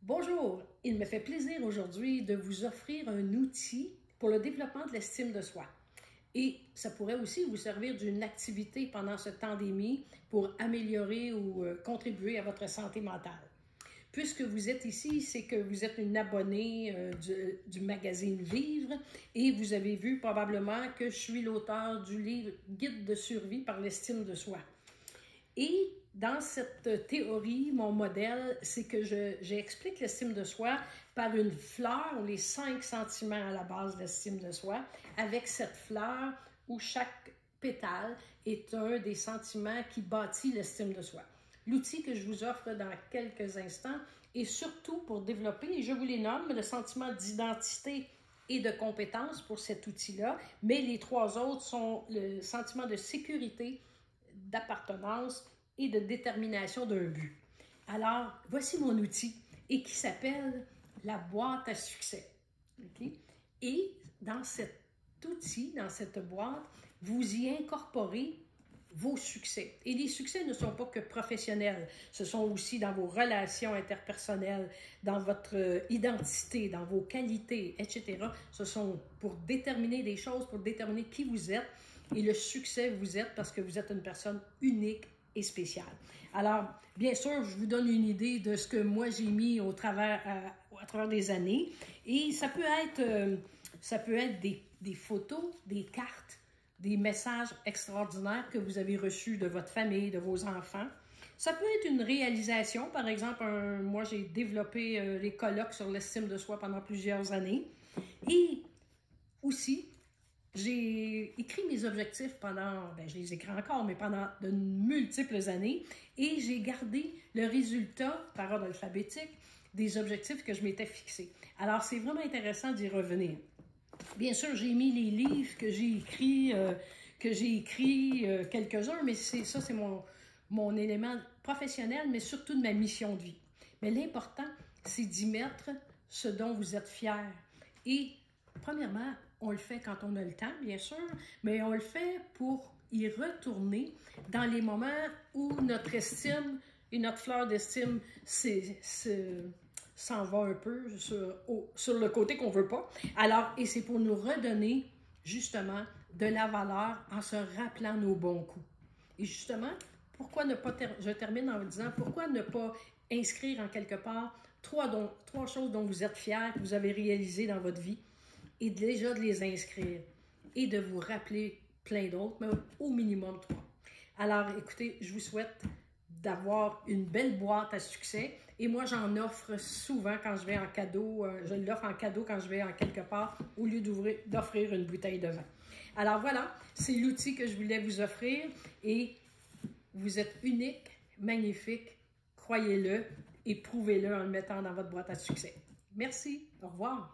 Bonjour, il me fait plaisir aujourd'hui de vous offrir un outil pour le développement de l'estime de soi. Et ça pourrait aussi vous servir d'une activité pendant ce pandémie pour améliorer ou contribuer à votre santé mentale. Puisque vous êtes ici, c'est que vous êtes une abonnée du magazine Vivre et vous avez vu probablement que je suis l'auteur du livre Guide de survie par l'estime de soi. Et dans cette théorie, mon modèle, c'est que j'explique l'estime de soi par une fleur, ou les 5 sentiments à la base de l'estime de soi, avec cette fleur où chaque pétale est un des sentiments qui bâtit l'estime de soi. L'outil que je vous offre dans quelques instants est surtout pour développer, et je vous les nomme, le sentiment d'identité et de compétence pour cet outil-là, mais les 3 autres sont le sentiment de sécurité, d'appartenance et de détermination d'un but. Alors, voici mon outil et qui s'appelle la boîte à succès. Okay? Et dans cet outil, dans cette boîte, vous y incorporez vos succès. Et les succès ne sont pas que professionnels, ce sont aussi dans vos relations interpersonnelles, dans votre identité, dans vos qualités, etc. Ce sont pour déterminer des choses, pour déterminer qui vous êtes. Et le succès, vous êtes parce que vous êtes une personne unique et spéciale. Alors, bien sûr, je vous donne une idée de ce que moi j'ai mis à travers des années. Et ça peut être des photos, des cartes, des messages extraordinaires que vous avez reçus de votre famille, de vos enfants. Ça peut être une réalisation. Par exemple, moi j'ai développé les colloques sur l'estime de soi pendant plusieurs années. Et aussi, j'ai écrit mes objectifs je les écris encore, mais pendant de multiples années, et j'ai gardé le résultat, par ordre alphabétique, des objectifs que je m'étais fixés. Alors, c'est vraiment intéressant d'y revenir. Bien sûr, j'ai mis les livres que j'ai écrits, quelques-uns, mais c'est mon élément professionnel, mais surtout de ma mission de vie. Mais l'important, c'est d'y mettre ce dont vous êtes fiers. Et, premièrement, on le fait quand on a le temps, bien sûr, mais on le fait pour y retourner dans les moments où notre estime et notre fleur d'estime s'en va un peu sur le côté qu'on ne veut pas. Alors, et c'est pour nous redonner, justement, de la valeur en se rappelant nos bons coups. Et justement, je termine en vous disant, pourquoi ne pas inscrire en quelque part trois choses dont vous êtes fiers, que vous avez réalisées dans votre vie, et déjà de les inscrire et de vous rappeler plein d'autres, mais au minimum 3. Alors, écoutez, je vous souhaite d'avoir une belle boîte à succès et moi, j'en offre souvent quand je vais en cadeau. Je l'offre en cadeau quand je vais en quelque part au lieu d'offrir une bouteille de vin. Alors voilà, c'est l'outil que je voulais vous offrir et vous êtes unique, magnifique, croyez-le et prouvez-le en le mettant dans votre boîte à succès. Merci, au revoir.